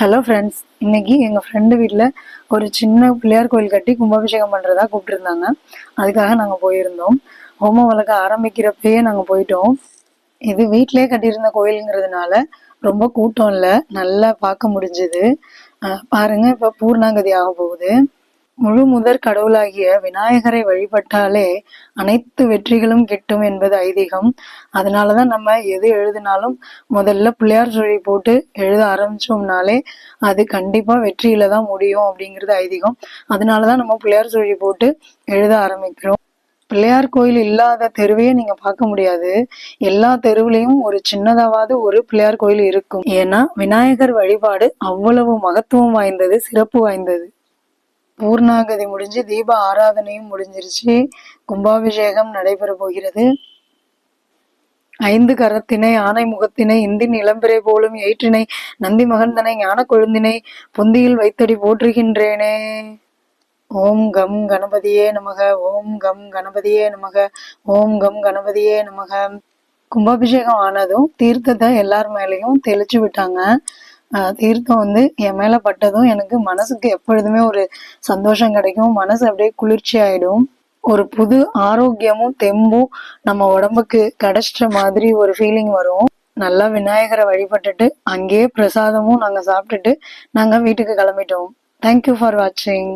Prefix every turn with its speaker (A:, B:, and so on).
A: Hello friends, இன்னைக்கு எங்கள் friend வீட்டில் ஒரு சின்ன பிள்ளையார் கோயில் கட்டி கும்பாபிஷேகம் பண்ணுறதா கூப்பிட்டுருந்தாங்க. அதுக்காக நாங்கள் போயிருந்தோம். ஹோமம் வளர்க்க ஆரம்பிக்கிறப்பயே நாங்கள் போயிட்டோம். இது வீட்டிலே கட்டியிருந்த கோயிலுங்கிறதுனால ரொம்ப கூட்டம் இல்லை, நல்லா பார்க்க முடிஞ்சுது. பாருங்க, இப்போ பூர்ணாகதி ஆக போகுது. முழு முதற் கடவுளாகிய விநாயகரை வழிபட்டாலே அனைத்து வெற்றிகளும் கிட்டும் என்பது ஐதீகம். அதனாலதான் நம்ம எது எழுதினாலும் முதல்ல பிள்ளையார் சுழி போட்டு எழுத ஆரம்பிச்சோம்னாலே அது கண்டிப்பா வெற்றியில தான் முடியும் அப்படிங்கிறது ஐதீகம். அதனாலதான் நம்ம பிள்ளையார் சுழி போட்டு எழுத ஆரம்பிக்கிறோம். பிள்ளையார் கோயில் இல்லாத தெருவையே நீங்க பார்க்க முடியாது. எல்லா தெருவுலையும் ஒரு சின்னதாவது ஒரு பிள்ளையார் கோயில் இருக்கும். ஏன்னா விநாயகர் வழிபாடு அவ்வளவு மகத்துவம் வாய்ந்தது, சிறப்பு வாய்ந்தது. பூர்ணாகதி முடிஞ்சு தீப ஆராதனையும் முடிஞ்சிருச்சு. கும்பாபிஷேகம் நடைபெற போகிறது. 5 கரத்தினை ஆனை முகத்தினை இந்தின் இளம்பிறை போலும் ஏற்றினை நந்தி மகந்தனை ஞான கொழுந்தினை பொந்தியில் வைத்தடி போற்றுகின்றேனே. ஓம் கம் கணபதியே நமக, ஓம் கம் கணபதியே நமக, ஓம் கம் கணபதியே நமக. கும்பாபிஷேகம் ஆனதும் தீர்த்தத்தை எல்லார் மேலேயும் தெளிச்சு விட்டாங்க. தீர்த்தம் என் மேல பட்டதும் எனக்கு மனசுக்கு எப்பொழுதுமே ஒரு சந்தோஷம் கிடைக்கும். மனசு அப்படியே குளிர்ச்சி ஆயிடும். ஒரு புது ஆரோக்கியமும் தெம்பும் நம்ம உடம்புக்கு கிடைச்சிட்ட மாதிரி ஒரு ஃபீலிங் வரும். நல்லா விநாயகரை வழிபட்டுட்டு அங்கேயே பிரசாதமும் நாங்க சாப்பிட்டுட்டு நாங்க வீட்டுக்கு கிளம்பிட்டோம். தேங்க்யூ ஃபார் வாட்சிங்.